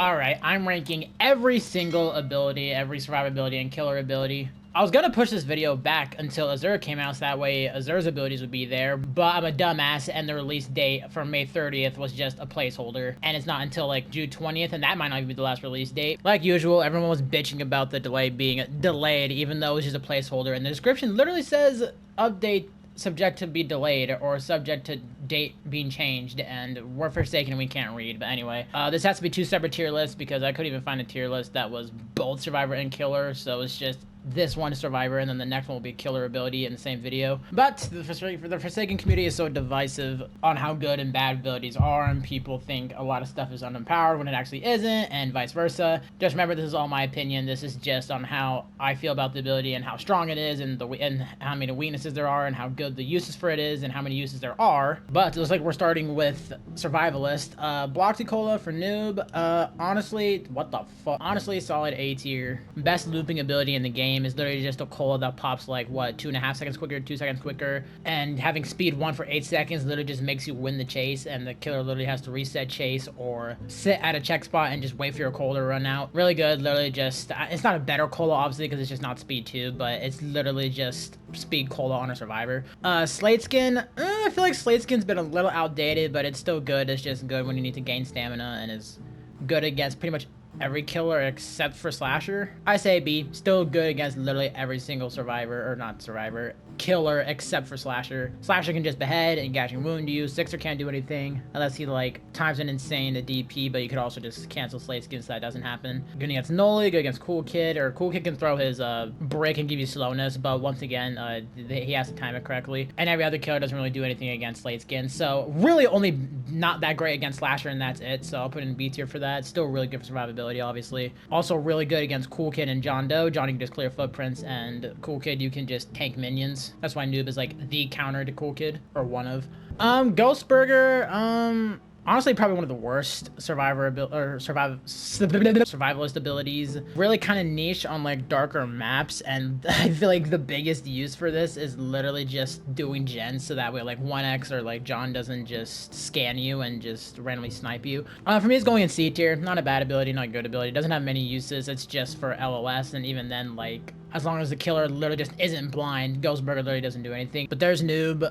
Alright, I'm ranking every single ability, every survivability and killer ability. I was gonna push this video back until Azure came out so that way Azure's abilities would be there, but I'm a dumbass and the release date for May 30th was just a placeholder, and it's not until like June 20th, and that might not even be the last release date. Like usual, everyone was bitching about the delay being delayed, even though it was just a placeholder, and the description literally says update subject to be delayed or subject to date being changed, and we're Forsaken and we can't read. But anyway, this has to be two separate tier lists because I couldn't even find a tier list that was both survivor and killer, so it's just this one survivor and then the next one will be killer ability in the same video. But the Forsaken community is so divisive on how good and bad abilities are, and people think a lot of stuff is unempowered when it actually isn't, and vice versa. Just remember, this is all my opinion. This is just on how I feel about the ability and how strong it is, and how many weaknesses there are, and how good the uses for it is, and how many uses there are. But it looks like we're starting with survivalist. Bloxy Cola for noob. Honestly, what the fuck? Honestly, solid A tier. Best looping ability in the game is literally just a cola that pops like what, 2.5 seconds quicker, 2 seconds quicker, and having speed 1 for 8 seconds literally just makes you win the chase, and the killer literally has to reset chase or sit at a check spot and just wait for your cola to run out. Really good. Literally just it's not a better cola obviously because it's just not speed 2, but it's literally just speed cola on a survivor. Slate skin, I feel like slate skin's been a little outdated, but it's still good. It's just good when you need to gain stamina, and is good against pretty much every killer except for slasher. I say B. Still good against literally every single survivor, or not survivor, killer except for slasher. Slasher can just behead and gashing wound you. Sixer can't do anything unless he like times an insane to DP, but you could also just cancel slate skin so that doesn't happen. Good against Noli, good against Cool Kid, or Cool Kid can throw his break and give you slowness, but once again he has to time it correctly. And every other killer doesn't really do anything against slate skin, so really only not that great against slasher, and that's it. So I'll put in B tier for that. Still really good for survivability, obviously. Also really good against Cool Kid and John Doe. Johnny can just clear footprints, and Cool Kid you can just tank minions. That's why noob is like the counter to Cool Kid, or one of. Ghost Burger, honestly, probably one of the worst survivalist abilities. Really kind of niche on like darker maps, and I feel like the biggest use for this is literally just doing gens so that way like 1x or like John doesn't just scan you and just randomly snipe you. For me, it's going in C tier. Not a bad ability, not a good ability. It doesn't have many uses. It's just for LOS, and even then, like, as long as the killer literally just isn't blind, Ghostburger literally doesn't do anything. But there's noob.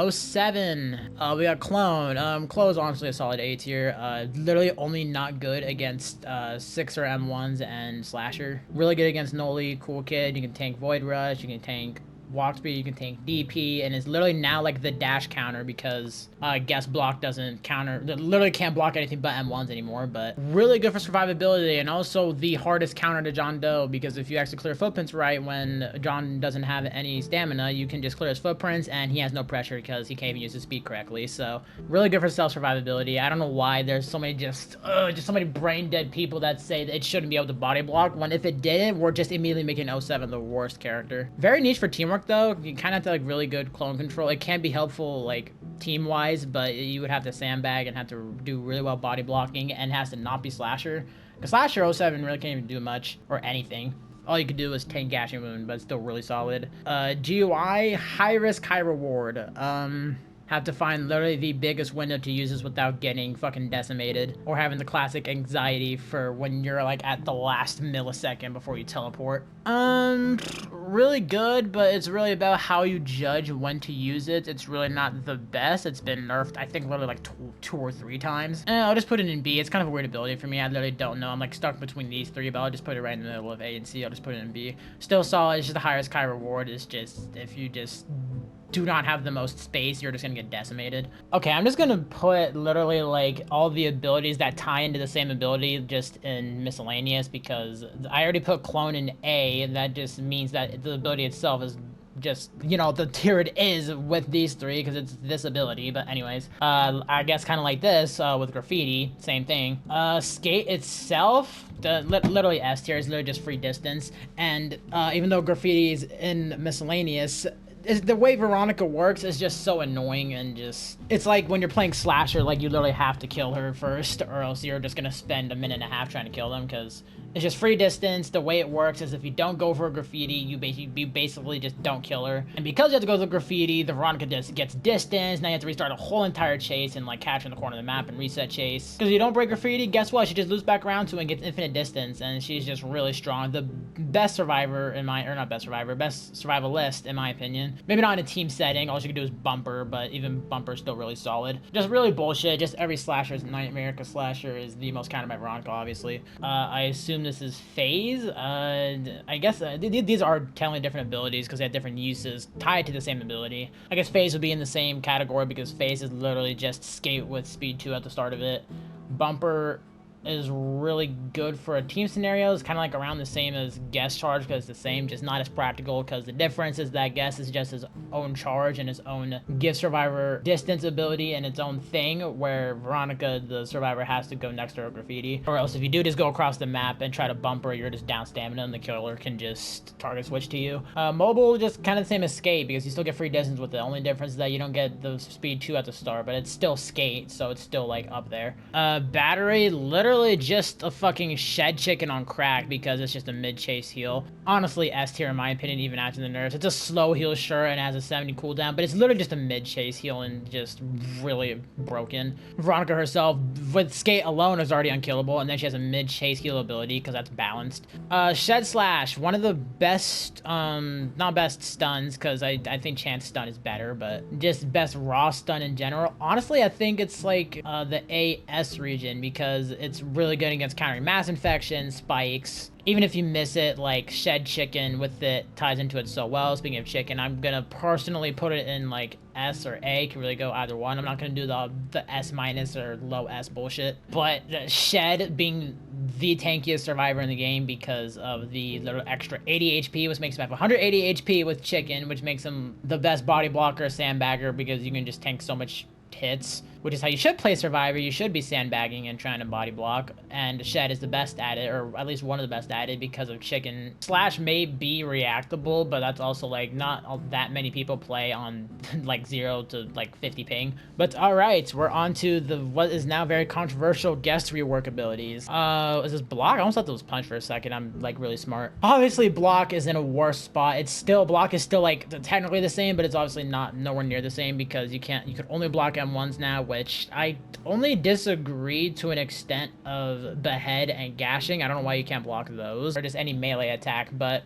07. We got clone. Clone is honestly a solid A tier. Literally only not good against Sixer M1s and Slasher. Really good against Noli, Cool Kid. You can tank Void Rush. You can tank walk speed, you can tank DP, and it's literally now like the dash counter because guess block doesn't counter, literally can't block anything but M1s anymore. But really good for survivability, and also the hardest counter to John Doe, because if you actually clear footprints right when John doesn't have any stamina, you can just clear his footprints and he has no pressure because he can't even use his speed correctly. So really good for self survivability. I don't know why there's so many just so many brain dead people that say that it shouldn't be able to body block, when if it didn't, we're just immediately making 07 the worst character. Very niche for teamwork though. You kind of have to like really good clone control. It can be helpful like team wise, but you would have to sandbag and have to do really well body blocking, and has to not be slasher, because slasher 07 really can't even do much or anything. All you could do is tank gashing wound, but it's still really solid. GUI, high risk high reward. Have to find literally the biggest window to use this without getting fucking decimated, or having the classic anxiety for when you're like at the last millisecond before you teleport. Really good, but it's really about how you judge when to use it. It's really not the best. It's been nerfed, I think, literally like two or three times. I'll just put it in B. It's kind of a weird ability for me. I literally don't know. I'm like stuck between these three, but I'll just put it right in the middle of A and C. I'll just put it in B. Still solid. It's just the highest high reward. It's just if you just do not have the most space, you're just gonna get decimated. Okay, I'm just gonna put literally like all the abilities that tie into the same ability just in miscellaneous, because I already put clone in A, and that just means that the ability itself is just, you know, the tier it is with these three because it's this ability. But anyways, I guess kind of like this with graffiti, same thing. Skate itself, literally S tier, is literally just free distance, and even though graffiti is in miscellaneous, the way Veronica works is just so annoying, and just It's like when you're playing slasher, like you literally have to kill her first, or else you're just gonna spend a minute and a half trying to kill them, because it's just free distance. The way it works is if you don't go for a graffiti, you basically just don't kill her. And because you have to go to the graffiti, the Veronica just gets distance. Now you have to restart a whole entire chase and like catch her in the corner of the map and reset chase. Because if you don't break graffiti, guess what? She just loops back around to and gets infinite distance, and she's just really strong. The best survivor in my, or not best survivor, best survivalist in my opinion. Maybe not in a team setting. All she can do is bumper, but even bumper's still really solid. Just really bullshit. Just every slasher's nightmare, because slasher is the most counted by Veronica, obviously. I assume this is phase. I guess these are technically different abilities because they have different uses tied to the same ability. I guess phase would be in the same category because phase is literally just skate with speed 2 at the start of it. Bumper is really good for a team scenario. It's kind of like around the same as guest charge, because it's the same, just not as practical, because the difference is that guest is just his own charge and his own give survivor distance ability and its own thing, where Veronica, the survivor, has to go next to her graffiti. Or else if you do just go across the map and try to bumper, you're just down stamina and the killer can just target switch to you. Mobile, just kind of the same as skate, because you still get free distance with it. The only difference is that you don't get the speed 2 at the start, but it's still skate, so it's still like up there. Battery, literally just a fucking shed chicken on crack, because it's just a mid chase heal. Honestly, S tier in my opinion, even after the nerfs. It's a slow heal, sure, and has a 70 cooldown, but it's literally just a mid chase heal and just really broken. Veronica herself with skate alone is already unkillable, and then she has a mid chase heal ability because that's balanced. Shed slash, one of the best, not best stuns, because I think chance stun is better, but just best raw stun in general. Honestly, I think it's like the AS region, because it's really good against countering mass infection, spikes. Even if you miss it, like shed chicken with it ties into it so well. Speaking of chicken, I'm gonna personally put it in like S or A. Can really go either one. I'm not gonna do the S minus or low S bullshit. But shed being the tankiest survivor in the game because of the little extra 80 HP, which makes him have 180 HP with chicken, which makes him the best body blocker, sandbagger, because you can just tank so much hits, which is how you should play survivor. You should be sandbagging and trying to body block, and shed is the best at it, or at least one of the best at it, because of chicken. Slash may be reactable, but that's also like not that many people play on like 0 to like 50 ping. But all right, we're on to the what is now very controversial guest rework abilities. Is this block? I almost thought that was punch for a second. I'm like really smart. Obviously block is in a worse spot. It's still, block is still like technically the same, but it's obviously not nowhere near the same, because you could only block M1s now, which I only disagree to an extent of behead and gashing. I don't know why you can't block those, or just any melee attack, but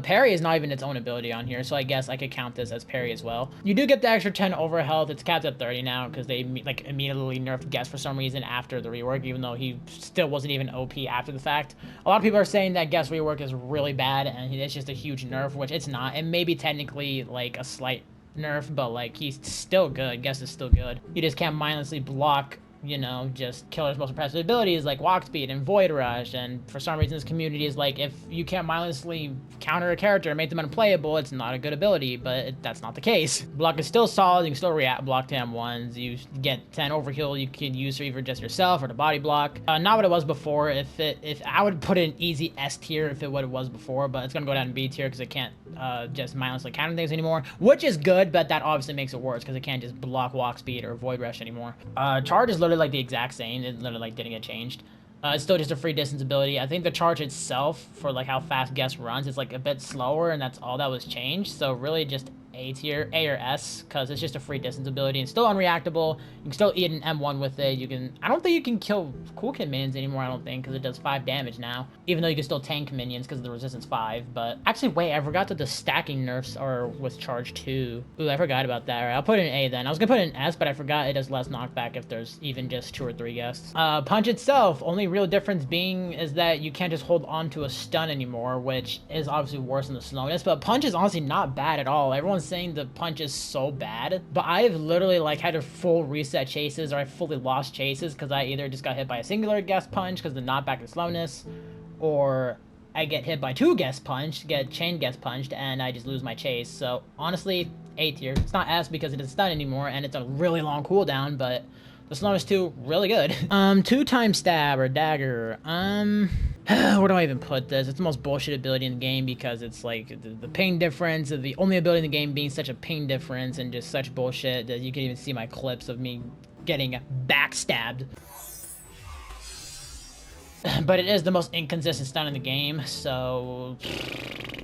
parry is not even its own ability on here, so I guess I could count this as parry as well. You do get the extra 10 over health. It's capped at 30 now, because they like immediately nerfed guest for some reason after the rework, even though he still wasn't even OP after the fact. A lot of people are saying that guest rework is really bad and it's just a huge nerf, which it's not. It may be technically like a slight nerf, but like he's still good. Guess is still good. You just can't mindlessly block, you know, just killer's most impressive abilities like walk speed and void rush, and for some reason this community is like, if you can't mindlessly counter a character and make them unplayable, it's not a good ability, but that's not the case. Block is still solid. You can still react block to M1s. You get 10 overkill you can use for either just yourself or to body block. Not what it was before. If I would put it in easy S tier if it what it was before, but it's gonna go down in B tier because it can't just mindlessly counter things anymore, which is good, but that obviously makes it worse because it can't just block walk speed or void rush anymore. Charge is literally like the exact same. It literally like didn't get changed. It's still just a free distance ability. I think the charge itself, for like how fast guest runs, is like a bit slower, and that's all that was changed. So really just A tier, A or S, because it's just a free distance ability and still unreactable. You can still eat an M1 with it. You can, I don't think you can kill cool kid minions anymore, I don't think, because it does 5 damage now. Even though you can still tank minions because of the resistance 5. But actually, wait, I forgot that the stacking nerfs are with charge 2. Ooh, I forgot about that. All right, I'll put it in A then. I was gonna put it in S, but I forgot it does less knockback if there's even just 2 or 3 guests. Punch itself, only real difference being is that you can't just hold on to a stun anymore, which is obviously worse than the slowness, but punch is honestly not bad at all. Everyone's saying the punch is so bad, but I've literally like had to full reset chases, or I fully lost chases because I either just got hit by a singular guest punch because the knockback and slowness, or I get hit by 2 guest punch, get chain guest punched, and I just lose my chase. So honestly, A tier. It's not S because it doesn't stun anymore and it's a really long cooldown, but The slowness 2, really good. 2-time stab or dagger. Where do I even put this? It's the most bullshit ability in the game because it's like the ping difference, the only ability in the game being such a ping difference and just such bullshit that you can even see my clips of me getting backstabbed. But it is the most inconsistent stun in the game, so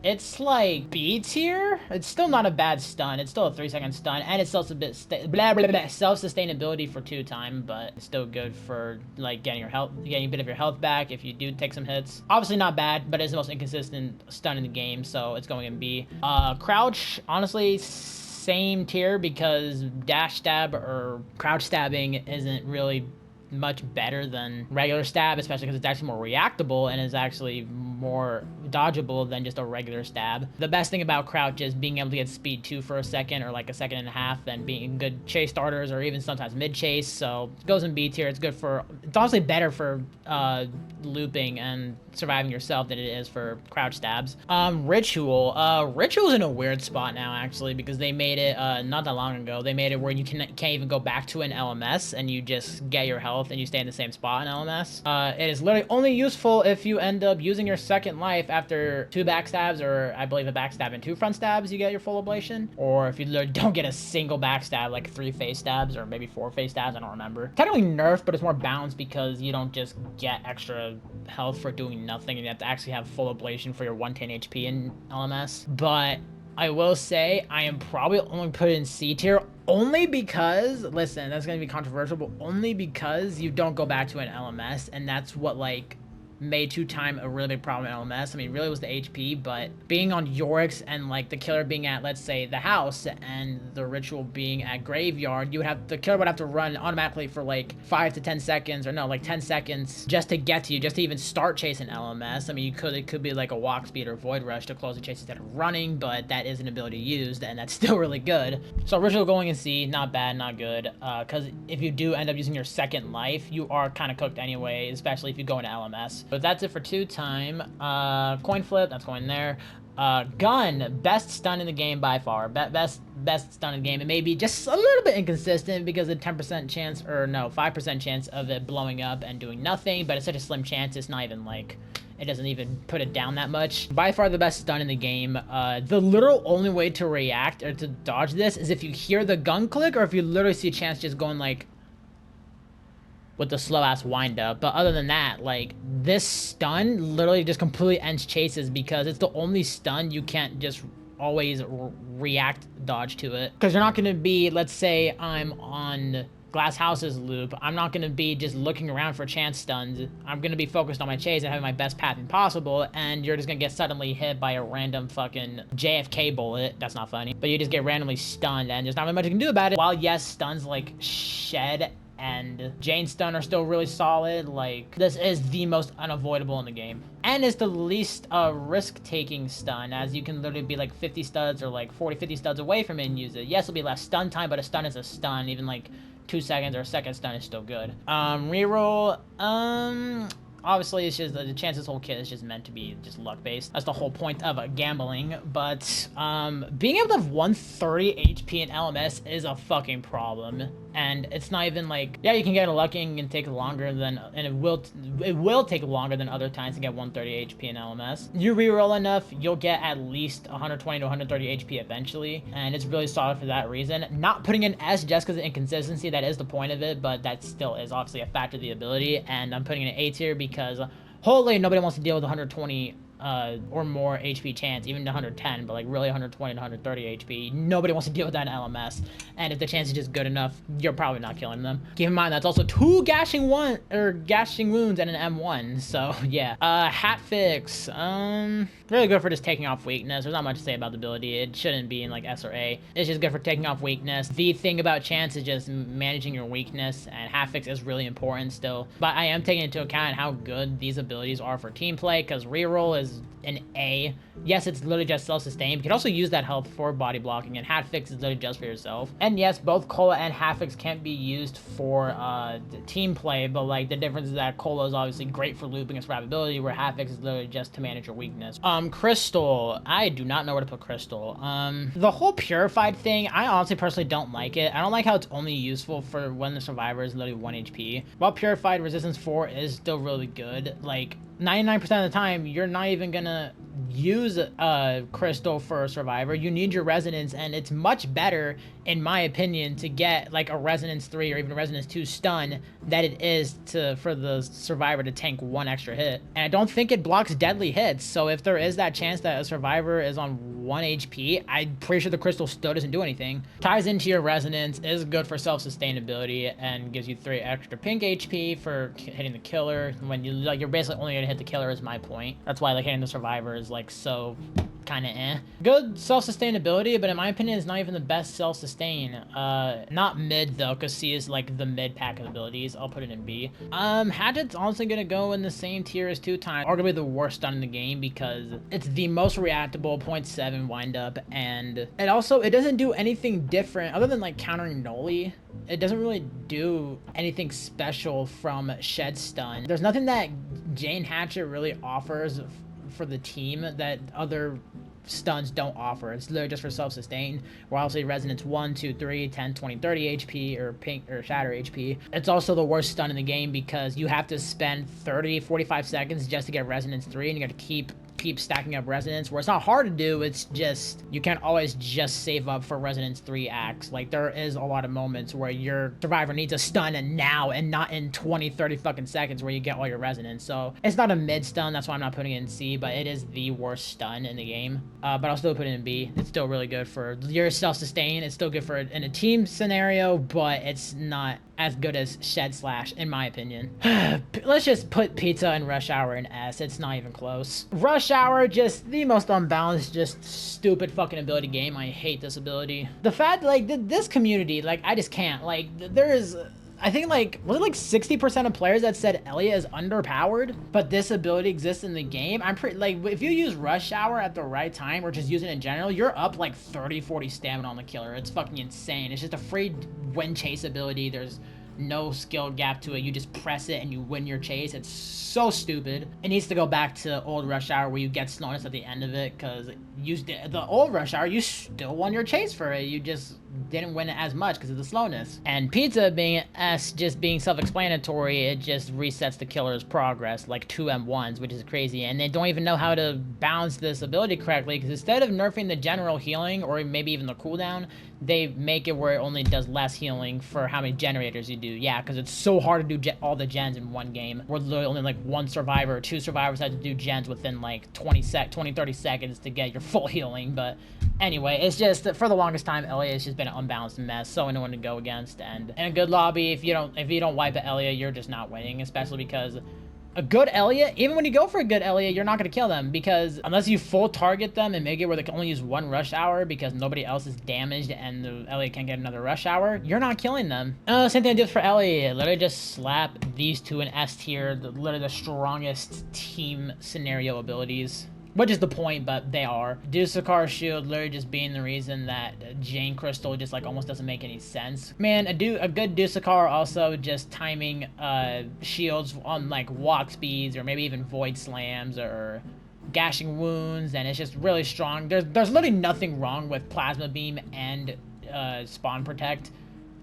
it's like B tier. It's still not a bad stun. It's still a 3-second stun, and it's still a bit self-sustainability for 2-time, but it's still good for like getting a bit of your health back if you do take some hits. Obviously not bad, but it's the most inconsistent stun in the game, so it's going in B. Crouch, honestly, same tier because dash stab or crouch stabbing isn't really much better than regular stab, especially because it's actually more reactable and is actually more dodgeable than just a regular stab. The best thing about crouch is being able to get speed 2 for a second or like a second and a half and being good chase starters or even sometimes mid chase. So it goes in B tier. It's good for, it's honestly better for looping and surviving yourself than it is for crouch stabs. Ritual's in a weird spot now actually because they made it not that long ago. They made it where you can't even go back to an LMS and you just get your health and you stay in the same spot in LMS. It is literally only useful if you end up using your second life after 2 backstabs, or I believe a backstab and 2 front stabs, you get your full ablation. Or if you literally don't get a single backstab, like 3 face stabs or maybe 4 face stabs, I don't remember. Technically nerfed, but it's more balanced because you don't just get extra health for doing nothing and you have to actually have full ablation for your 110 HP in LMS. But I will say I am probably only put in C tier only because, listen, that's going to be controversial, but only because you don't go back to an LMS, and that's what, like, made 2-time a really big problem in LMS. I mean, really was the HP, but being on Yorick's and, like, the killer being at, let's say, the house and the ritual being at graveyard, the killer would have to run automatically for, like, 5 to 10 seconds, or no, like, 10 seconds just to get to you, just to even start chasing LMS. I mean, it could be, like, a walk speed or void rush to close the chase instead of running, but that is an ability used, and that's still really good. So ritual going in C, not bad, not good, because if you do end up using your second life, you are kind of cooked anyway, especially if you go into LMS. But that's it for 2-time. Coin flip, that's going there. Gun, best stun in the game by far. Best stun in the game. It may be just a little bit inconsistent because of 10% chance, or no, 5% chance of it blowing up and doing nothing, but it's such a slim chance, it's not even like, it doesn't even put it down that much. By far the best stun in the game. The literal only way to react or to dodge this is if you hear the gun click or if you literally see a chance just going like, with the slow-ass wind-up. But other than that, like, this stun literally just completely ends chases because it's the only stun you can't just always react dodge to it. Because you're not going to be, let's say I'm on Glass House's loop, I'm not going to be just looking around for chance stuns. I'm going to be focused on my chase and having my best pathing possible, and you're just going to get suddenly hit by a random fucking JFK bullet. That's not funny. But you just get randomly stunned, and there's not really much you can do about it. While, yes, stuns like Shed and Jane stun are still really solid, like, this is the most unavoidable in the game. And it's the least risk-taking stun, as you can literally be like 50 studs or like 40, 50 studs away from it and use it. Yes, it'll be less stun time, but a stun is a stun. Even like 2 seconds or a second stun is still good. Reroll, obviously, it's just the chance this whole kit is just meant to be just luck-based. That's the whole point of gambling. But being able to have 130 HP in LMS is a fucking problem. And it's not even like, yeah, you can get a lucky and take longer than, and it will take longer than other times to get 130 HP in LMS. You reroll enough, you'll get at least 120 to 130 HP eventually, and it's really solid for that reason. Not putting in S just because of inconsistency, that is the point of it, but that still is obviously a factor of the ability, and I'm putting in an A tier because holy, nobody wants to deal with 120 or more HP chance, even to 110, but like really 120 to 130 HP. Nobody wants to deal with that in LMS, and if the chance is just good enough, you're probably not killing them. Keep in mind that's also 2 gashing wounds and an M1, so yeah. Hat fix, really good for just taking off weakness. There's not much to say about the ability. It shouldn't be in like S or A. It's just good for taking off weakness. The thing about chance is just managing your weakness, and hat fix is really important still. But I am taking into account how good these abilities are for team play, because reroll is is an A. Yes, it's literally just self-sustained. You can also use that health for body blocking, and Hat Fix is literally just for yourself. And yes, both Cola and Hat Fix can be used for team play, but like the difference is that Cola is obviously great for looping and survivability, where Hat Fix is literally just to manage your weakness. Crystal, I do not know where to put Crystal. The whole purified thing, I honestly personally don't like it. I don't like how it's only useful for when the survivor is literally 1 HP. While purified resistance 4 is still really good, like 99% of the time, you're not even gonna use crystal for a survivor. You need your resonance, and it's much better, in my opinion, to get like a resonance 3 or even a resonance 2 stun that it is for the survivor to tank 1 extra hit. And I don't think it blocks deadly hits, so if there is that chance that a survivor is on 1 HP, I'm pretty sure the crystal still doesn't do anything. Ties into your resonance, is good for self-sustainability, and gives you 3 extra pink HP for hitting the killer. When you're basically only gonna hit the killer, is my point. That's why like hitting the survivor is like so kind of eh. Good self-sustainability, but in my opinion, it's not even the best self-sustain. Not mid though, because C is like the mid pack of abilities. I'll put it in B. Hatchet's honestly gonna go in the same tier as 2 times, arguably the worst stun in the game, because it's the most reactable 0.7 wind up, and it doesn't do anything different other than like countering Noli. It doesn't really do anything special from Shed Stun. There's nothing that Jane Hatchet really offers for the team that other stuns don't offer. It's literally just for self-sustain, where obviously resonance 1, 2, 3, 10, 20, 30 HP or pink or shatter HP. It's also the worst stun in the game because you have to spend 30, 45 seconds just to get resonance 3, and you got to keep stacking up resonance, where it's not hard to do, it's just you can't always just save up for resonance 3 acts. Like there is a lot of moments where your survivor needs a stun and now, and not in 20, 30 fucking seconds where you get all your resonance. So it's not a mid stun, that's why I'm not putting it in C, but it is the worst stun in the game. But I'll still put it in B. It's still really good for your self-sustain. It's still good for in a team scenario, but it's not as good as Shed Slash, in my opinion. Let's just put Pizza and Rush Hour in S. It's not even close. Rush Hour, just the most unbalanced, just stupid fucking ability game. I hate this ability. The fact, like, this community, like, I just can't. Like, there is... I think like, was it like 60% of players that said Elliot is underpowered, but this ability exists in the game? I'm pretty, like, if you use Rush Hour at the right time, or just use it in general, you're up like 30, 40 stamina on the killer. It's fucking insane. It's just a free win chase ability. There's no skill gap to it. You just press it and you win your chase. It's so stupid. It needs to go back to old Rush Hour where you get slowness at the end of it, because the old Rush Hour, you still won your chase for it. You just didn't win it as much because of the slowness. And Pizza being S, just being self-explanatory, it just resets the killer's progress like 2 M1s, which is crazy. And they don't even know how to balance this ability correctly, because instead of nerfing the general healing or maybe even the cooldown, they make it where it only does less healing for how many generators you do. Yeah, because it's so hard to do all the gens in one game, where literally only like 1 survivor or 2 survivors had to do gens within like 20, 30 seconds to get your full healing. But anyway, it's just that for the longest time, Elliot has just been an unbalanced mess, so annoying to go against. And in a good lobby, if you don't wipe at Elliot, you're just not winning, especially because a good Elliot, even when you go for a good Elliot, you're not going to kill them, because unless you full target them and make it where they can only use 1 Rush Hour because nobody else is damaged and the Elliot can't get another Rush Hour, you're not killing them. Same thing I did for Elliot. Literally just slap these 2 in S tier, literally the strongest team scenario abilities. Which is the point, but they are. Dusakar Shield literally just being the reason that Jane Crystal just like almost doesn't make any sense. Man, a good Dusakar also just timing shields on like walk speeds, or maybe even void slams or gashing wounds, and it's just really strong. There's literally nothing wrong with Plasma Beam and Spawn Protect.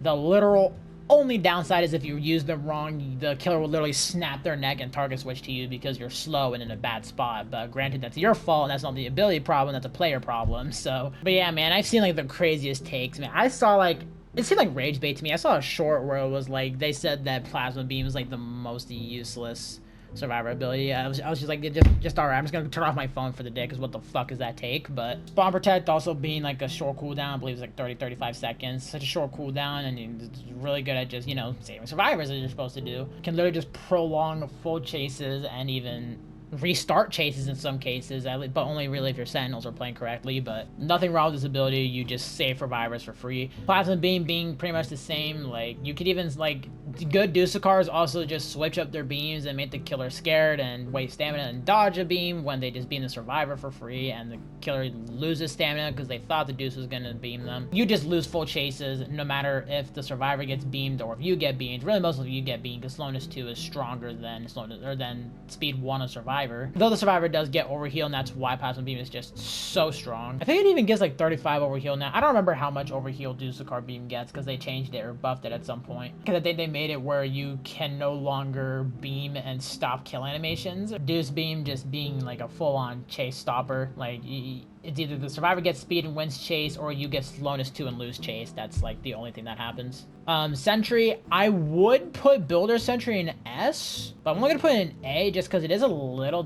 The literal only downside is if you use them wrong, the killer will literally snap their neck and target switch to you because you're slow and in a bad spot. But granted, that's your fault, and that's not the ability problem, that's a player problem. So, but yeah, man, I've seen like the craziest takes, man. I saw like, it seemed like rage bait to me. I saw a short where it was like, they said that Plasma Beam was like the most useless survivor ability. I was just like, just alright, I'm just gonna turn off my phone for the day, because what the fuck is that take? But Spawn Protect also being like a short cooldown, I believe it's like 30-35 seconds, such a short cooldown, and it's really good at just, you know, saving survivors as you're supposed to do. Can literally just prolong full chases and even restart chases in some cases, but only really if your sentinels are playing correctly. But nothing wrong with this ability. You just save survivors for free. Plasma beam being pretty much the same. Like, you could even, like, good Dusakars also just switch up their beams and make the killer scared and waste stamina and dodge a beam when they just beam the survivor for free, and the killer loses stamina because they thought the Deuce was gonna beam them. You just lose full chases no matter if the survivor gets beamed or if you get beamed. Really, most of you get beamed because slowness 2 is stronger than speed 1 of survivor. Though the survivor does get overheal, and that's why plasma beam is just so strong. I think it even gets like 35 overheal now. I don't remember how much overheal Dusakar beam gets because they changed it or buffed it at some point. Because I think they made it where you can no longer beam and stop kill animations. Deuce beam just being like a full-on chase stopper. Like, it's either the survivor gets speed and wins chase, or you get slowness 2 and lose chase. That's like the only thing that happens. Sentry, I would put Builder Sentry in S, but I'm only gonna put it in A just because it is a little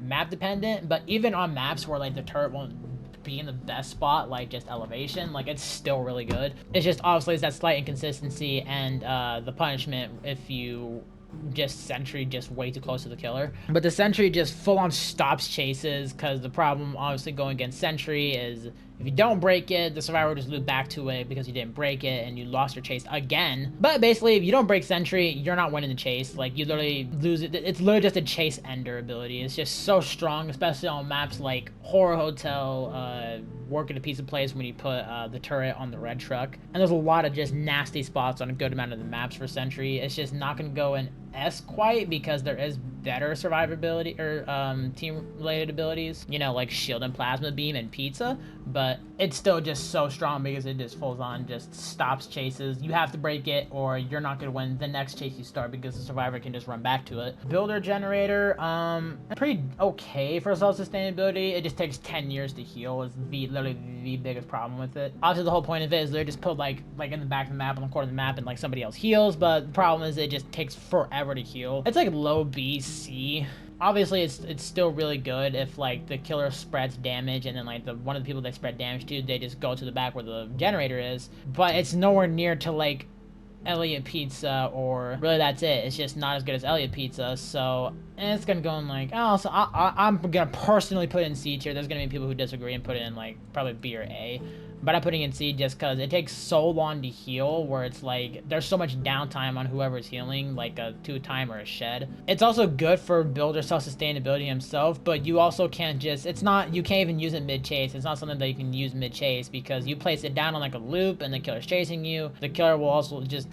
map dependent. But even on maps where like the turret won't be in the best spot, like just elevation, like it's still really good. It's just obviously it's that slight inconsistency and the punishment if you just sentry just way too close to the killer. But the sentry just full-on stops chases, because the problem obviously going against sentry is if you don't break it, the survivor will just loop back to it because you didn't break it and you lost your chase again. But basically, if you don't break sentry, you're not winning the chase. Like, you literally lose it. It's literally just a chase ender ability. It's just so strong, especially on maps like Horror Hotel, Work at a Pizza Place when you put the turret on the red truck. And there's a lot of just nasty spots on a good amount of the maps for sentry. It's just not going to go in S quite because there is better survivability or team related abilities, you know, like shield and plasma beam and pizza, but it's still just so strong because it just full on just stops chases. You have to break it or you're not going to win the next chase you start because the survivor can just run back to it. Builder generator, pretty okay for self-sustainability. It just takes 10 years to heal is literally the biggest problem with it. Obviously the whole point of it is they just put like in the back of the map, on the corner of the map, and like somebody else heals, but the problem is it just takes forever to heal. It's like low B, C. Obviously it's still really good if like the killer spreads damage and then like one of the people they spread damage to, they just go to the back where the generator is, but it's nowhere near to like Elliot Pizza, or really that's it. It's just not as good as Elliot Pizza. So, and it's gonna go in like, oh, so I'm gonna personally put it in C tier. There's gonna be people who disagree and put it in like probably B or A, but I'm putting it in C just because it takes so long to heal, where it's like there's so much downtime on whoever's healing, like a 2-time or a shed. It's also good for builder self-sustainability himself, but you also can't just, you can't even use it mid-chase. It's not something that you can use mid-chase because you place it down on like a loop and the killer's chasing you. The killer will also just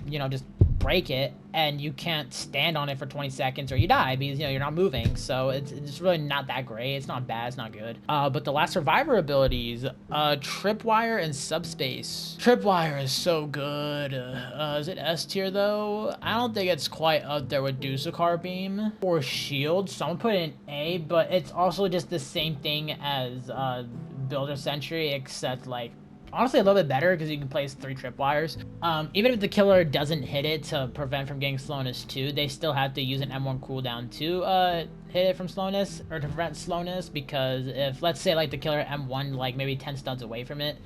break it, and you can't stand on it for 20 seconds or you die because you're not moving. So it's really not that great. It's not bad, it's not good. But the last survivor abilities, tripwire and subspace. Tripwire is so good. Is it S tier though? I don't think it's quite up there with Dusakar beam or shield, so I'm gonna put it in A, but it's also just the same thing as builder sentry, except like honestly a little bit better because you can place 3 tripwires. Even if the killer doesn't hit it to prevent from getting slowness 2, they still have to use an M1 cooldown to hit it from slowness or to prevent slowness, because if let's say like the killer M1 like maybe 10 studs away from it,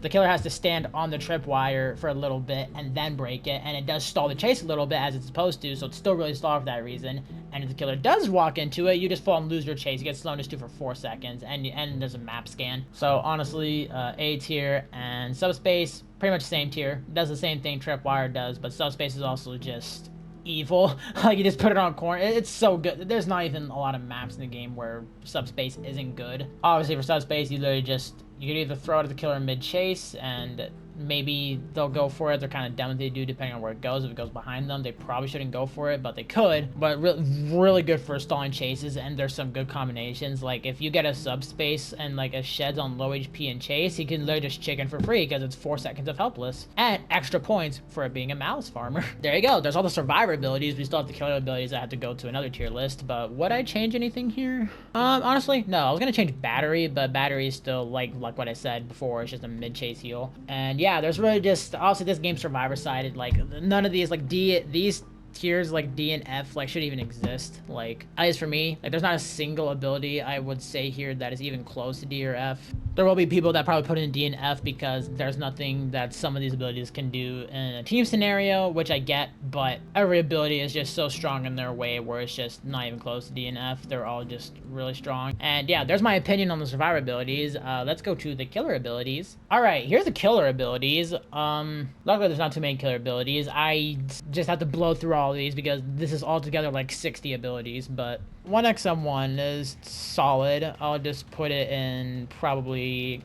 the killer has to stand on the tripwire for a little bit and then break it, and it does stall the chase a little bit as it's supposed to, so it's still really stalled for that reason. And if the killer does walk into it, you just fall and lose your chase. You get slowness 2 for 4 seconds, and there's a map scan. So honestly, A tier, and subspace, pretty much same tier. Does the same thing tripwire does, but subspace is also just evil. Like, you just put it on a corner. It's so good. There's not even a lot of maps in the game where subspace isn't good. Obviously for subspace, you could either throw it at the killer mid-chase, and maybe they'll go for it. They're kind of dumb what they do depending on where it goes. If it goes behind them, they probably shouldn't go for it, but they could. But really good for stalling chases, and there's some good combinations. Like, if you get a subspace and like a shed's on low HP and chase, he can literally just chicken for free because it's 4 seconds of helpless and extra points for it being a malice farmer. There you go. There's all the survivor abilities. We still have the killer abilities that have to go to another tier list. But would I change anything here? Honestly, no. I was gonna change battery, but battery is still like what I said before. It's just a mid-chase heal. And yeah, there's really just also this game survivor sided. Like, none of these like these tiers like D and F like should even exist. Like, at least for me, like there's not a single ability I would say here that is even close to D or F. There will be people that probably put in D and F because there's nothing that some of these abilities can do in a team scenario, which I get, but every ability is just so strong in their way where it's just not even close to D and F. They're all just really strong. And yeah, there's my opinion on the survivor abilities. Let's go to the killer abilities. All right, here's the killer abilities. Luckily there's not too many killer abilities. I just have to blow through all of these because this is altogether like 60 abilities, but 1xm1 is solid. I'll just put it in probably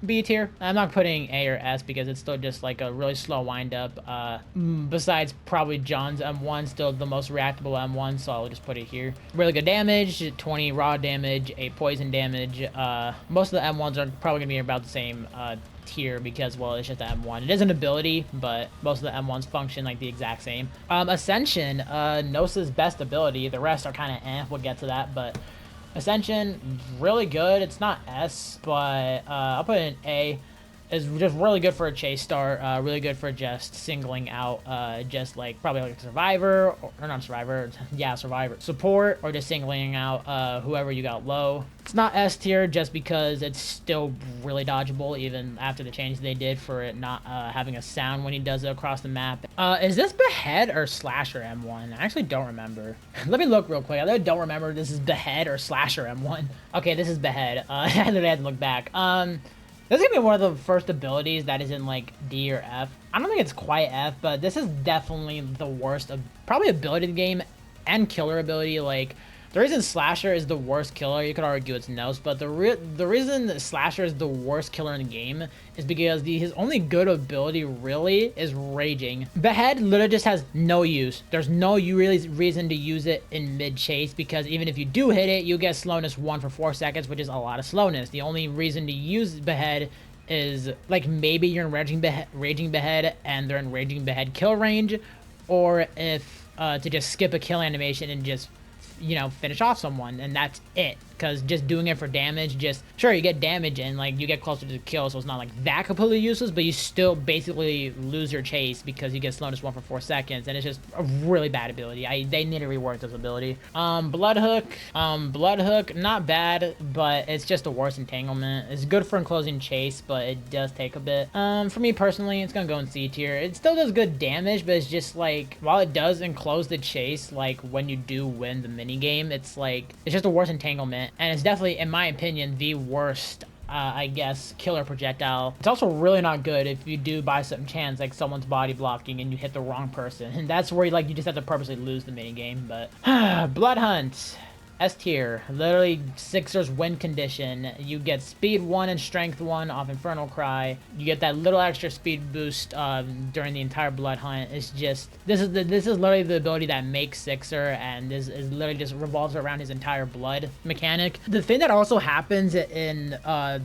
B tier. I'm not putting A or S because it's still just like a really slow wind up. Besides probably John's M1, still the most reactable M1, so I'll just put it here. Really good damage, 20 raw damage, 8 poison damage. Most of the M1s are probably gonna be about the same tier because, well, it's just the M1. It is an ability, but most of the M1s function like the exact same. Ascension, Nosa's best ability. The rest are kind of eh, we'll get to that, but Ascension, really good. It's not S, but I'll put it in A. Is just really good for a chase start, really good for just singling out, just like probably like a survivor, or not survivor, yeah, survivor, support, or just singling out whoever you got low. It's not S tier just because it's still really dodgeable even after the change they did for it not having a sound when he does it across the map. Is this Behead or Slasher M1? I actually don't remember. Let me look real quick. I don't remember if this is Behead or Slasher M1. Okay, this is Behead. I literally had to look back. This is gonna be one of the first abilities that is in like D or F. I don't think it's quite F, but this is definitely the worst of probably ability in the game and killer ability. Like, the reason Slasher is the worst killer, you could argue it's Nose, but the reason that Slasher is the worst killer in the game is because his only good ability really is Raging. Behead literally just has no use. There's no really reason to use it in mid-chase because even if you do hit it, you get slowness 1 for 4 seconds, which is a lot of slowness. The only reason to use Behead is like maybe you're in Raging Behead and they're in Raging Behead kill range, or if to just skip a kill animation and just, you know, finish off someone, and that's it. Because just doing it for damage, just sure you get damage and like you get closer to the kill, so it's not like that completely useless, but you still basically lose your chase because you get slowness 1 for 4 seconds, and it's just a really bad ability. They need to rework this ability. Bloodhook, not bad, but it's just a worse entanglement. It's good for enclosing chase, but it does take a bit. For me personally, it's gonna go in C tier. It still does good damage, but it's just like, while it does enclose the chase, like when you do win the mini game, it's like it's just a worse entanglement. And it's definitely, in my opinion, the worst, I guess, killer projectile. It's also really not good if you do by some chance, like someone's body blocking and you hit the wrong person. And that's where you just have to purposely lose the minigame. But Blood Hunt. S tier, literally Sixer's win condition. You get speed 1 and strength 1 off Infernal Cry. You get that little extra speed boost during the entire Blood Hunt. It's just, this is literally the ability that makes Sixer, and this is literally just revolves around his entire blood mechanic. The thing that also happens in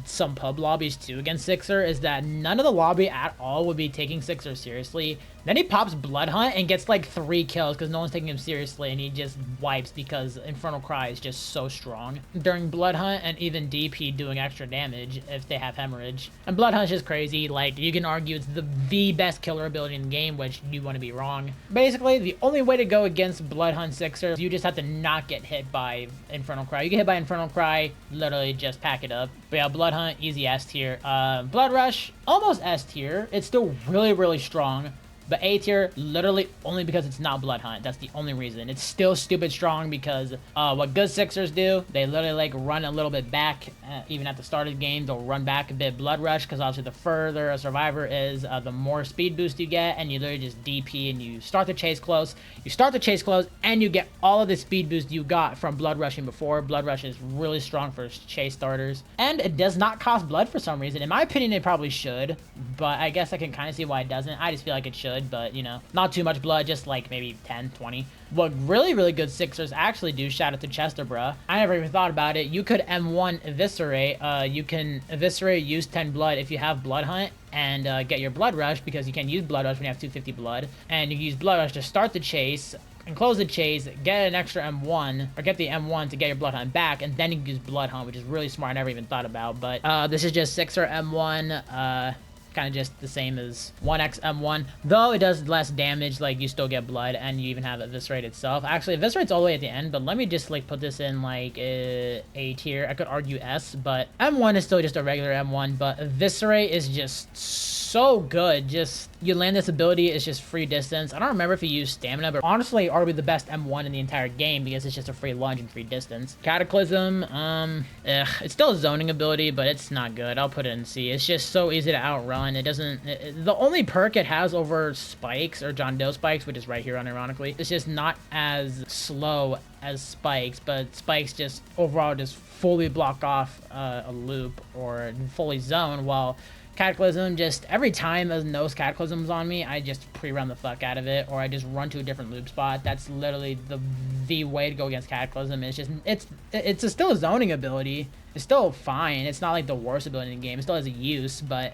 some pub lobbies too against Sixer is that none of the lobby at all would be taking Sixer seriously. Then he pops Blood Hunt and gets like 3 kills because no one's taking him seriously, and he just wipes because Infernal Cry is just so strong during Blood Hunt, and even DP doing extra damage if they have Hemorrhage. And Blood Hunt's just crazy. Like, you can argue it's the best killer ability in the game, which you want to be wrong. Basically, the only way to go against Blood Hunt Sixer is you just have to not get hit by Infernal Cry. You get hit by Infernal Cry, literally just pack it up. But yeah, Blood Hunt, easy S tier. Blood Rush, almost S tier. It's still really, really strong. But A tier, literally only because it's not Blood Hunt. That's the only reason. It's still stupid strong because what good Sixers do, they literally like run a little bit back. Even at the start of the game, they'll run back a bit Blood Rush because obviously the further a survivor is, the more speed boost you get, and you literally just DP and you start the chase close. You start the chase close and you get all of the speed boost you got from Blood Rushing before. Blood Rush is really strong for chase starters. And it does not cost blood for some reason. In my opinion, it probably should, but I guess I can kind of see why it doesn't. I just feel like it should. But, you know, not too much blood, just like maybe 10, 20. What really, really good Sixers actually do, shout out to Chester, bruh. I never even thought about it. You could M1 Eviscerate. You can Eviscerate, use 10 blood if you have Blood Hunt, and get your Blood Rush, because you can use Blood Rush when you have 250 blood. And you use Blood Rush to start the chase, and close the chase, get an extra M1, or get the M1 to get your Blood Hunt back, and then you can use Blood Hunt, which is really smart. I never even thought about. But this is just Sixer M1. kind of just the same as 1x M1, though it does less damage. Like, you still get blood, and you even have Eviscerate itself. Actually, Eviscerate's all the way at the end, but let me just like put this in like A tier. I could argue S, but M1 is still just a regular M1, but Eviscerate is just so good. Just, you land this ability, it's just free distance. I don't remember if you use stamina, but honestly, arguably the best M1 in the entire game because it's just a free lunge and free distance. Cataclysm, it's still a zoning ability, but it's not good. I'll put it in C. It's just so easy to outrun. It doesn't, the only perk it has over Spikes, or John Doe Spikes, which is right here unironically, it's just not as slow as Spikes, but Spikes just overall just fully block off a loop or fully zone, while Cataclysm, just every time a nose Cataclysm's on me, I just pre-run the fuck out of it, or I just run to a different loop spot. That's literally the way to go against Cataclysm. It's just, it's still a zoning ability. It's still fine. It's not like the worst ability in the game. It still has a use, but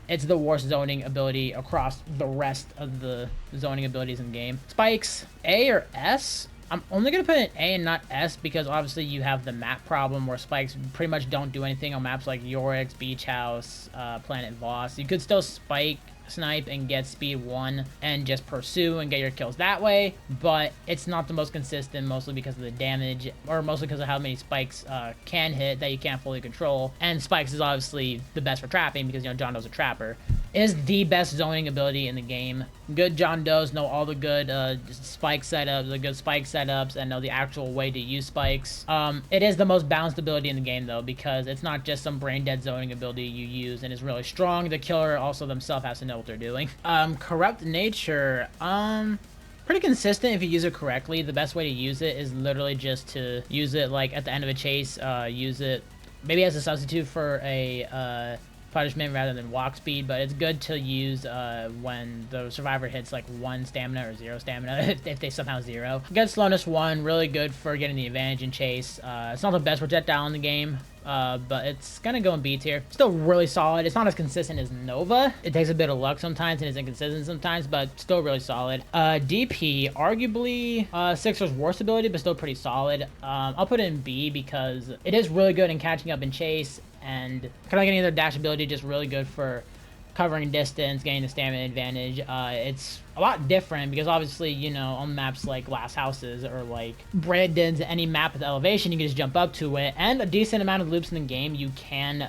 it's the worst zoning ability across the rest of the zoning abilities in the game. Spikes, A or S? I'm only going to put an A and not S because obviously you have the map problem where Spikes pretty much don't do anything on maps like Yorick's, Beach House, Planet Voss. You could still Spike, snipe, and get speed 1 and just pursue and get your kills that way, but it's not the most consistent, mostly because of the damage, or mostly because of how many Spikes can hit that you can't fully control. And Spikes is obviously the best for trapping because, you know, John Doe's a trapper. Is the best zoning ability in the game. Good John Does know all the good spike setups, the good spike setups, and know the actual way to use spikes. It is the most balanced ability in the game, though, because it's not just some brain dead zoning ability you use and is really strong. The killer also themselves has to know what they're doing. Corrupt Nature, pretty consistent if you use it correctly. The best way to use it is literally just to use it like at the end of a chase, use it maybe as a substitute for a punishment rather than walk speed, but it's good to use when the survivor hits like 1 stamina or 0 stamina if they somehow 0. Good slowness 1, really good for getting the advantage in chase. It's not the best projectile in the game, but it's gonna go in B tier. Still really solid. It's not as consistent as Nova. It takes a bit of luck sometimes and is inconsistent sometimes, but still really solid. DP, arguably Sixer's worst ability, but still pretty solid. I'll put it in B because it is really good in catching up in chase, and kind of like any other dash ability, just really good for covering distance, getting the stamina advantage. It's a lot different because obviously, you know, on maps like Glass Houses or like Brandon's, any map with elevation, you can just jump up to it, and a decent amount of loops in the game you can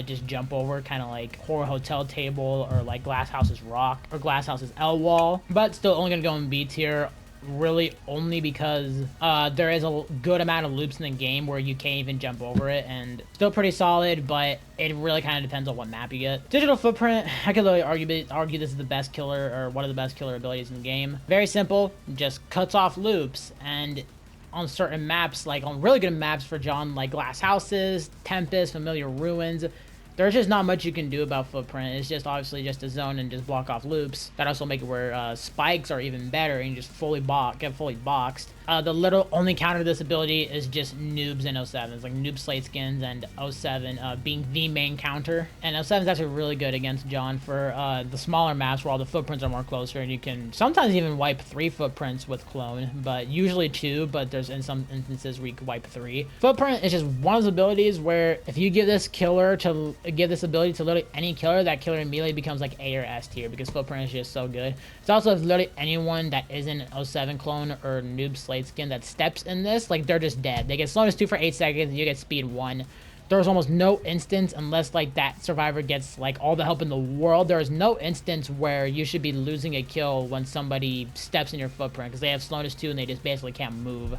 just jump over, kind of like Horror Hotel Table or like Glass House's Rock or Glass House's L Wall, but still only gonna go in B tier. Really only because there is a good amount of loops in the game where you can't even jump over it, and still pretty solid, but it really kind of depends on what map you get. Digital Footprint, I could literally argue this is the best killer, or one of the best killer abilities in the game. Very simple, just cuts off loops, and on certain maps, like on really good maps for John, like Glass Houses, Tempest, Familiar Ruins, there's just not much you can do about Footprint. It's just obviously just a zone and just block off loops. That also make it where spikes are even better and you just get fully boxed. The little only counter to this ability is just noobs and 07s, like noob slate skins and 07 being the main counter. And 07 is actually really good against John for the smaller maps where all the footprints are more closer, and you can sometimes even wipe 3 footprints with clone, but usually 2, but there's in some instances where you can wipe 3. Footprint is just one of those abilities where if you give this ability to literally any killer, that killer immediately becomes like A or S tier because Footprint is just so good. It's also literally anyone that isn't 07 clone or noob slate skin that steps in this, like they're just dead. They get slowness 2 for 8 seconds and you get speed 1. There's almost no instance, unless like that survivor gets like all the help in the world, there is no instance where you should be losing a kill when somebody steps in your footprint because they have slowness 2 and they just basically can't move.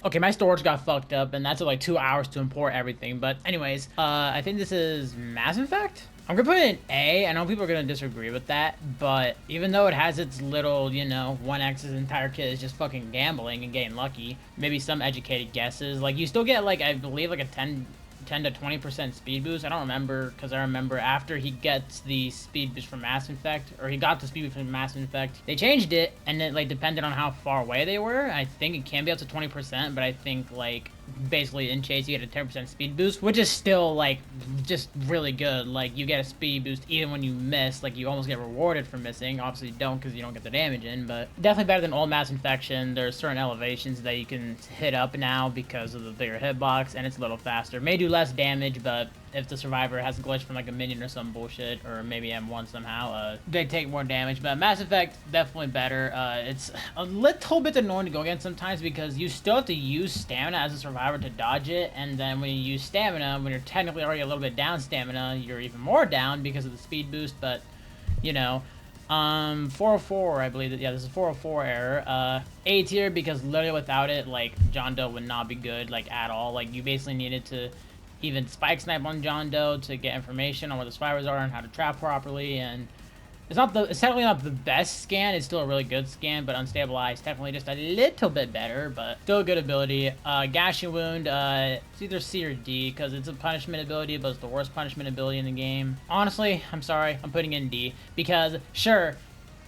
Okay, my storage got fucked up, and that took like 2 hours to import everything. But anyways, I think this is Mass Effect? I'm gonna put it in A. I know people are gonna disagree with that, but even though it has its little, you know, 1X's entire kit is just fucking gambling and getting lucky, maybe some educated guesses, like you still get like, I believe like a 10 to 20% speed boost. I don't remember, because I remember after he gets the speed boost from Mass Effect, or he got the speed boost from Mass Effect, they changed it, and it like depended on how far away they were. I think it can be up to 20%, but I think like basically in chase you get a 10% speed boost, which is still like just really good. Like you get a speed boost even when you miss, like you almost get rewarded for missing. Obviously you don't because you don't get the damage in, but definitely better than old Mass Infection. There's certain elevations that you can hit up now because of the bigger hitbox, and it's a little faster. May do less damage, but if the survivor has a glitch from like a minion or some bullshit, or maybe M1 somehow, they take more damage. But Mass Effect, definitely better. It's a little bit annoying to go against sometimes because you still have to use stamina as a survivor to dodge it, and then when you use stamina, when you're technically already a little bit down stamina, you're even more down because of the speed boost, but, you know. 404, I believe that, yeah, this is 404 error. A tier, because literally without it, like, John Doe would not be good, like, at all. Like, you basically needed to even spike snipe on John Doe to get information on where the survivors are and how to trap properly, and it's technically not the best scan. It's still a really good scan, but unstabilized, definitely just a little bit better, but still a good ability. Gashing Wound, it's either C or D, because it's a punishment ability, but it's the worst punishment ability in the game. Honestly, I'm sorry, I'm putting in D, because, sure,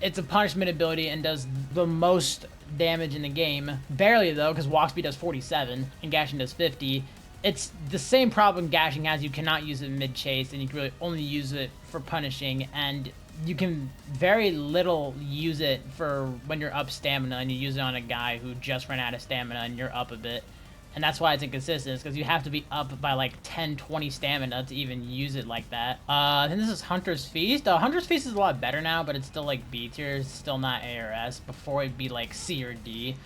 it's a punishment ability and does the most damage in the game. Barely, though, because walk speed does 47, and Gashing does 50. It's the same problem Gashing has. You cannot use it mid-chase, and you can really only use it for punishing, and you can very little use it for when you're up stamina, and you use it on a guy who just ran out of stamina and you're up a bit. And that's why it's inconsistent, because you have to be up by like 10, 20 stamina to even use it like that. I think this is Hunter's Feast. Hunter's Feast is a lot better now, but it's still like B tier. It's still not A or S. Before it'd be like C or D.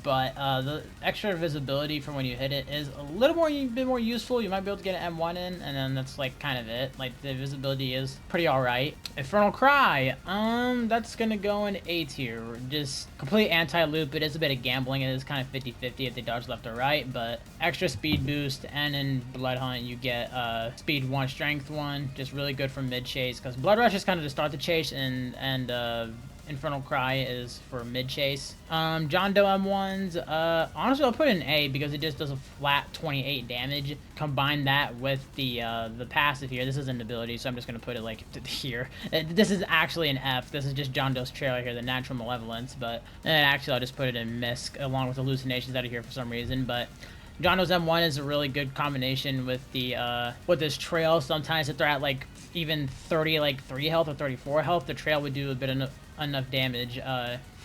But the extra visibility for when you hit it is a little bit more useful. You might be able to get an M1 in, and then that's like kind of it. Like the visibility is pretty alright. Infernal Cry, that's gonna go in A tier. Just complete anti-loop. It is a bit of gambling. It is kind of 50-50 if they dodge left or right, but extra speed boost, and in Blood Hunt you get speed 1, strength 1. Just really good for mid chase, because Blood Rush is kind of to start the chase, and Infernal Cry is for mid-chase. John Doe M1s, honestly, I'll put it in A because it just does a flat 28 damage. Combine that with the passive here. This is an ability, so I'm just going to put it, like, here. This is actually an F. This is just John Doe's trailer here, the Natural Malevolence, but actually I'll just put it in Misc along with Hallucinations out of here for some reason, but John Doe's M1 is a really good combination with the with this trail. Sometimes if they're at, like, even 33 health or 34 health, the trail would do a bit enough damage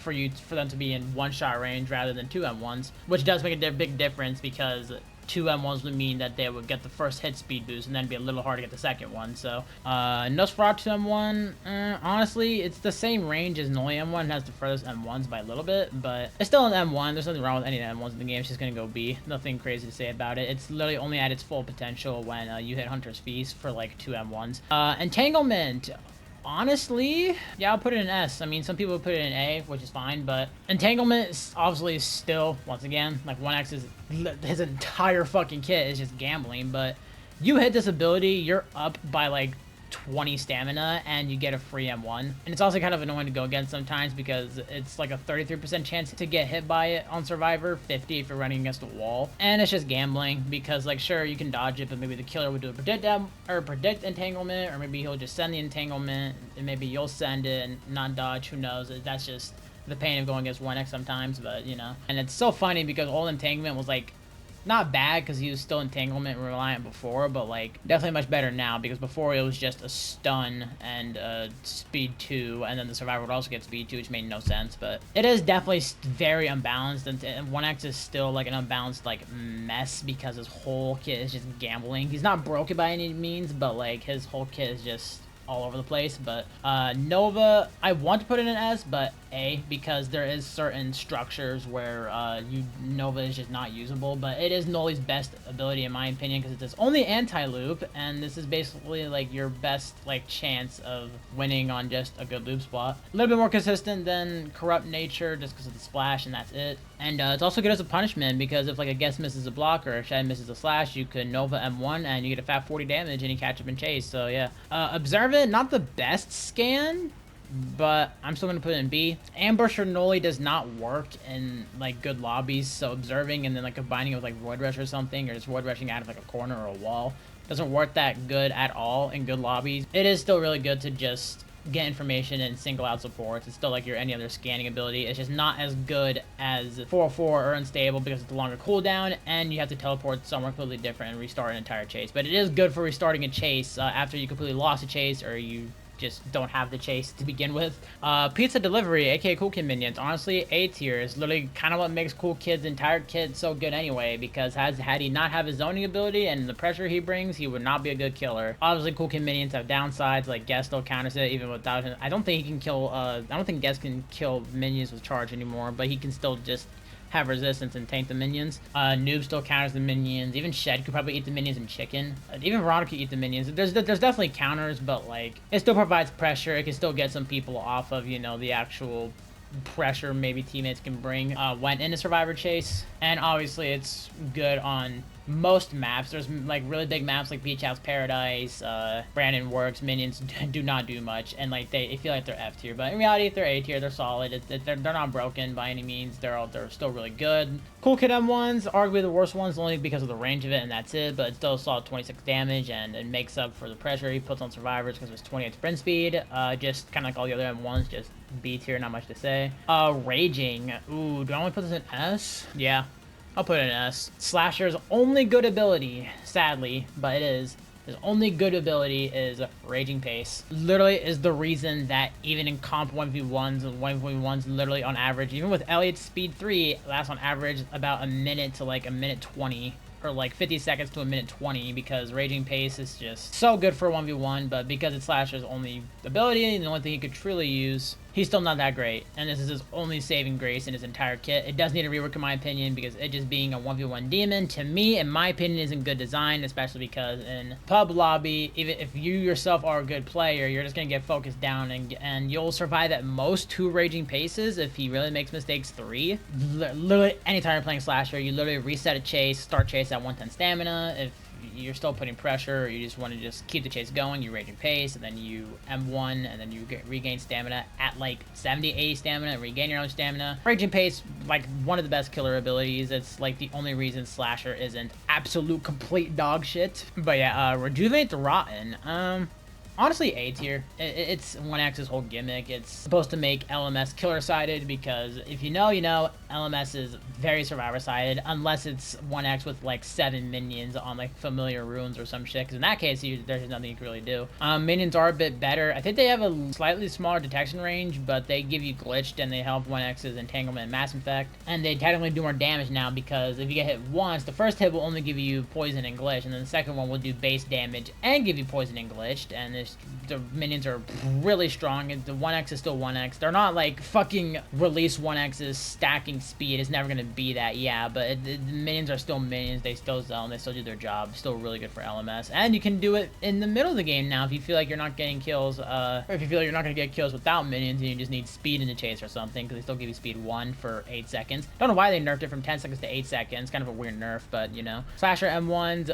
for them to be in one-shot range rather than 2 M1s, which does make a big difference, because 2 M1s would mean that they would get the first hit speed boost and then be a little hard to get the second one. So Nosferatu M1, honestly, it's the same range as Noli M1. It has the furthest M1s by a little bit, but it's still an M1. There's nothing wrong with any M1s in the game. It's just gonna go B. Nothing crazy to say about it. It's literally only at its full potential when you hit Hunter's Feast for like 2 M1s. Entanglement, honestly, yeah, I'll put it in S. I mean, some people put it in A, which is fine, but Entanglement is obviously still, once again, like 1X is, his entire fucking kit is just gambling, but you hit this ability, you're up by like 20 stamina, and you get a free M1. And it's also kind of annoying to go against sometimes, because it's like a 33% chance to get hit by it on Survivor, 50 if you're running against a wall. And it's just gambling, because, like, sure, you can dodge it, but maybe the killer would do a predict entanglement, or maybe he'll just send the entanglement, and maybe you'll send it and not dodge, who knows. That's just the pain of going against 1X sometimes, but, you know. And it's so funny, because old entanglement was, like, not bad, because he was still entanglement reliant before, but like definitely much better now, because before it was just a stun and speed 2, and then the survivor would also get speed 2, which made no sense. But it is definitely very unbalanced, and 1X is still like an unbalanced like mess, because his whole kit is just gambling. He's not broken by any means, but like his whole kit is just all over the place. But Nova, I want to put it in S, but A, because there is certain structures where Nova is just not usable, but it is Noli's best ability in my opinion, because it's only anti-loop, and this is basically like your best like chance of winning on just a good loop spot. A little bit more consistent than Corrupt Nature, just because of the splash, and that's it. And it's also good as a punishment, because if like a guest misses a block or a shed misses a slash, you can Nova M1 and you get a fat 40 damage and you catch up and chase. So yeah, Observant, not the best scan, but I'm still gonna put it in B. Ambush or Noli does not work in like good lobbies, so observing and then like combining it with like Void Rush or something, or just Void Rushing out of like a corner or a wall, doesn't work that good at all in good lobbies. It is still really good to just get information and single out supports. It's still like your any other scanning ability. It's just not as good as 404 or Unstable, because it's a longer cooldown and you have to teleport somewhere completely different and restart an entire chase. But it is good for restarting a chase after you completely lost a chase, or you just don't have the chase to begin with. Pizza delivery, aka Cool Kid minions, honestly A tier is literally kind of what makes Cool Kid's entire kit so good anyway, because had he not have his zoning ability and the pressure he brings, he would not be a good killer. Obviously Cool Kid minions have downsides, like Guest still counters it even without him. I don't think he can kill I don't think Guest can kill minions with charge anymore, but he can still just have resistance and tank the minions. Noob still counters the minions. Even Shed could probably eat the minions and chicken. Even Veronica could eat the minions. There's definitely counters, but like it still provides pressure. It can still get some people off of, you know, the actual pressure maybe teammates can bring when in a survivor chase. And obviously it's good on most maps. There's like really big maps like Beach House Paradise, Brandon Works, minions do not do much, and like they feel like they're F tier, but in reality if they're A tier, they're solid. They're not broken by any means. They're still really good. Cool Kid M1's arguably the worst ones, only because of the range of it, and that's it, but it's still solid 26 damage, and it makes up for the pressure he puts on survivors because of his 28 sprint speed. Just kind of like all the other M1s, just B tier, not much to say. Raging, ooh, do I only put this in S? Yeah, I'll put it in S. Slasher's only good ability, sadly, but it is, his only good ability is Raging Pace. Literally is the reason that even in comp 1v1s, 1v1s literally on average, even with Elliot's speed 3, lasts on average about a minute to like a minute 20. Or like 50 seconds to a minute 20, because Raging Pace is just so good for 1v1, but because it's Slasher's only ability and the only thing he could truly use, he's still not that great, and this is his only saving grace in his entire kit. It does need a rework in my opinion, because it just being a 1v1 demon, to me, in my opinion, isn't good design, especially because in pub lobby, even if you yourself are a good player, you're just gonna get focused down, and you'll survive at most 2 Raging Paces. If he really makes mistakes, 3. Literally, anytime you're playing Slasher, you literally reset a chase, start chase at 110 stamina. If you're still putting pressure, or you just want to just keep the chase going, you Raging Pace, and then you M1, and then you regain stamina at like 70, 80 stamina, and regain your own stamina. Raging Pace, like one of the best killer abilities. It's like the only reason Slasher isn't absolute complete dog shit. But yeah, Rejuvenate the Rotten. Honestly, A tier. It's 1X's whole gimmick. It's supposed to make LMS killer-sided, because if you know, you know, LMS is very survivor-sided, unless it's 1X with like 7 minions on like familiar runes or some shit, because in that case, there's nothing you can really do. Minions are a bit better. I think they have a slightly smaller detection range, but they give you glitched, and they help 1X's entanglement and mass infect, and they technically do more damage now, because if you get hit once, the first hit will only give you poison and glitch, and then the second one will do base damage and give you poison and glitched, and the minions are really strong. The 1X is still 1X. They're not like fucking release 1X's stacking speed. It's never gonna be that, yeah, but the minions are still minions. They still zone. They still do their job. Still really good for LMS. And you can do it in the middle of the game now if you feel like you're not getting kills, or if you feel like you're not gonna get kills without minions and you just need speed in the chase or something, because they still give you speed 1 for 8 seconds. Don't know why they nerfed it from 10 seconds to 8 seconds. Kind of a weird nerf, but you know. Slasher M1s,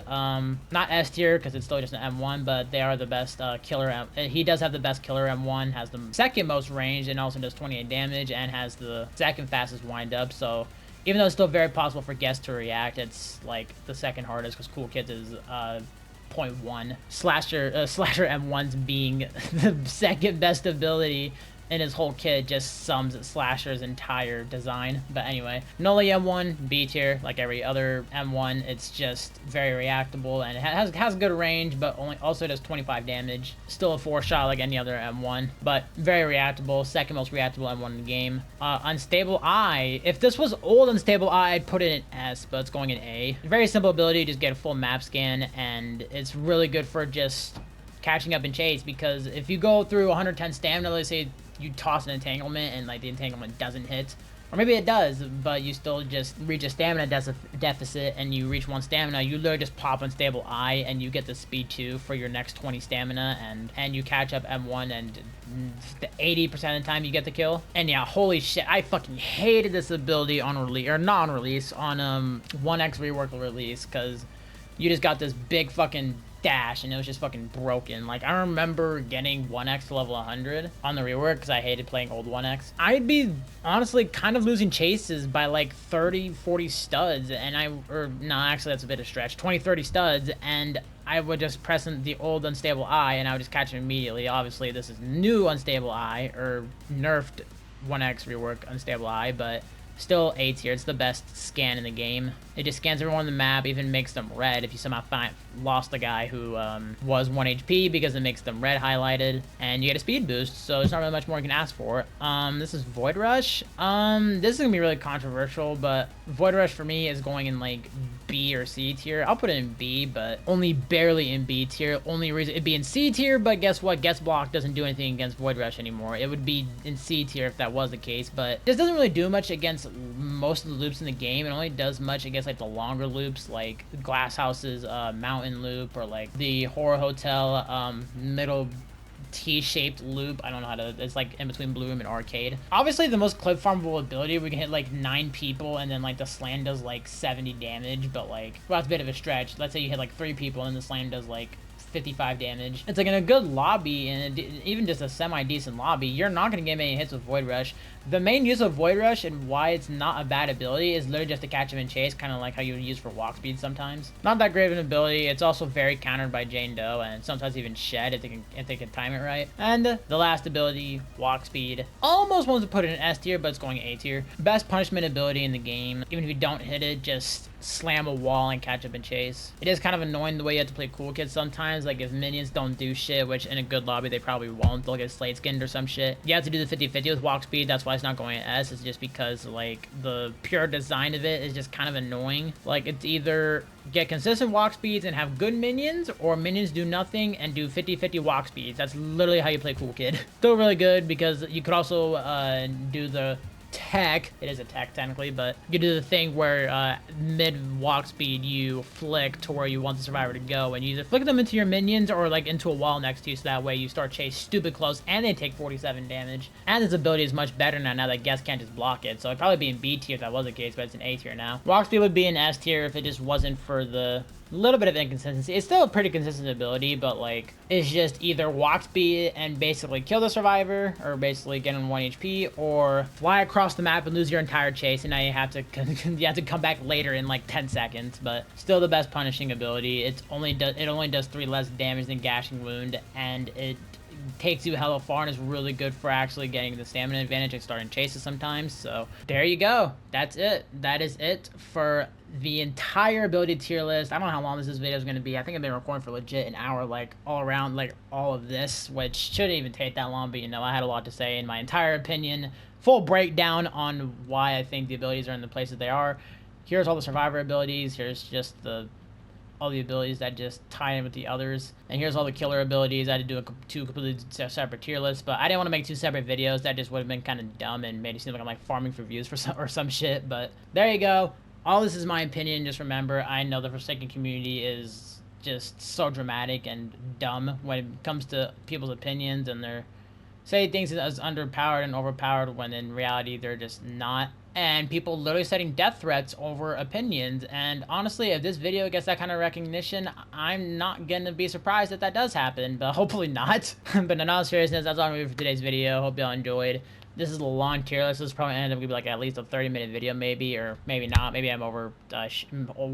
not S tier because it's still just an M1, but they are the best killer he does have the best killer M1, has the second most range, and also does 28 damage, and has the second fastest wind up. So even though it's still very possible for Guest to react, it's like the second hardest, because Cool Kids is 0.1. Slasher M1's being the second best ability in his whole kit just sums Slasher's entire design. But anyway, Noli M1, B tier, like every other M1. It's just very reactable, and it has good range, but also does 25 damage. Still a 4-shot like any other M1, but very reactable. Second most reactable M1 in the game. Unstable Eye. If this was old Unstable Eye, I'd put it in S, but it's going in A. Very simple ability, just get a full map scan, and it's really good for just catching up in chase, because if you go through 110 stamina, let's say you toss an entanglement and like the entanglement doesn't hit, or maybe it does, but you still just reach a stamina deficit, and you reach 1 stamina, you literally just pop Unstable Eye and you get the speed 2 for your next 20 stamina, and you catch up M1, and 80% of the time you get the kill. And yeah, holy shit, I fucking hated this ability on release, or not on release, on 1X rework release, because you just got this big fucking dash, and it was just fucking broken. Like, I remember getting 1X to level 100 on the rework because I hated playing old 1X. I'd be honestly kind of losing chases by like 30, 40 studs, and no, actually that's a bit of a stretch, 20, 30 studs, and I would just press the old Unstable Eye, and I would just catch him immediately. Obviously, this is new Unstable Eye, or nerfed 1X rework Unstable Eye, but still A tier. It's the best scan in the game. It just scans everyone on the map, even makes them red if you somehow lost a guy who was 1 HP, because it makes them red highlighted, and you get a speed boost, so there's not really much more you can ask for. This is Void Rush. This is gonna be really controversial, but Void Rush for me is going in like B or C tier. I'll put it in B, but only barely in B tier. Only reason it'd be in C tier, but guess what? Guess Block doesn't do anything against Void Rush anymore. It would be in C tier if that was the case, but this doesn't really do much against most of the loops in the game. It only does much against like the longer loops, like Glass House's mountain loop, or like the Horror Hotel middle T-shaped loop. I don't know how to, it's like in between Blue Room and Arcade. Obviously the most clip farmable ability, we can hit like 9 people and then like the slam does like 70 damage, but like, well, that's a bit of a stretch. Let's say you hit like 3 people and the slam does like 55 damage. It's like in a good lobby, and even just a semi-decent lobby, you're not going to get many hits with Void Rush. The main use of Void Rush and why it's not a bad ability is literally just to catch him and chase, kind of like how you would use for walk speed sometimes. Not that great of an ability. It's also very countered by Jane Doe, and sometimes even Shed if they can time it right. And the last ability, walk speed, almost wants to put it in S tier, but it's going A tier. Best punishment ability in the game. Even if you don't hit it, just slam a wall and catch up and chase. It is kind of annoying the way you have to play Cool Kids sometimes. Like if minions don't do shit, which in a good lobby they probably won't, they'll get slate skinned or some shit. You have to do the 50-50 with walk speed. That's why it's not going in S. It's just because like the pure design of it is just kind of annoying. Like it's either get consistent walk speeds and have good minions, or minions do nothing and do 50-50 walk speeds. That's literally how you play Cool Kid. Still really good, because you could also do the tech. It is a tech technically, but you do the thing where mid walk speed you flick to where you want the survivor to go, and you either flick them into your minions or like into a wall next to you, so that way you start chase stupid close and they take 47 damage. And this ability is much better now that Guess can't just block it, so it'd probably be in B tier if that was the case, but it's in A tier now. Walk speed would be in S tier if it just wasn't for the little bit of inconsistency. It's still a pretty consistent ability, but like it's just either walk speed and basically kill the survivor, or basically get on 1 HP, or fly across the map and lose your entire chase, and now you have to come back later in like 10 seconds. But still the best punishing ability. It only does 3 less damage than Gashing Wound, and it takes you hella far and is really good for actually getting the stamina advantage and starting chases sometimes. So there you go. That's it. That is it for the entire ability tier list. I don't know how long this video is going to be. I think I've been recording for legit an hour, like all around, like all of this, which shouldn't even take that long, but you know, I had a lot to say in my entire opinion, full breakdown on why I think the abilities are in the place that they are. Here's all the survivor abilities. Here's just all the abilities that just tie in with the others, and here's all the killer abilities. I had to do 2 completely separate tier lists, but I didn't want to make 2 separate videos. That just would have been kind of dumb and made it seem like I'm like farming for views for some shit. But there you go. All this is my opinion. Just remember, I know the Forsaken community is just so dramatic and dumb when it comes to people's opinions, and they're say things as underpowered and overpowered when in reality they're just not. And people literally setting death threats over opinions. And honestly, if this video gets that kind of recognition, I'm not gonna be surprised if that does happen, but hopefully not. But in all seriousness, that's all I'm gonna do for today's video. Hope y'all enjoyed. This is a long tier list. This is probably ended up gonna be like at least a 30-minute video, maybe, or maybe not. Maybe I'm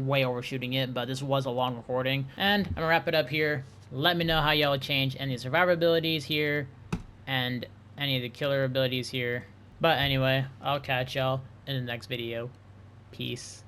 way overshooting it, but this was a long recording. And I'm gonna wrap it up here. Let me know how y'all change any survivor abilities here and any of the killer abilities here. But anyway, I'll catch y'all in the next video. Peace.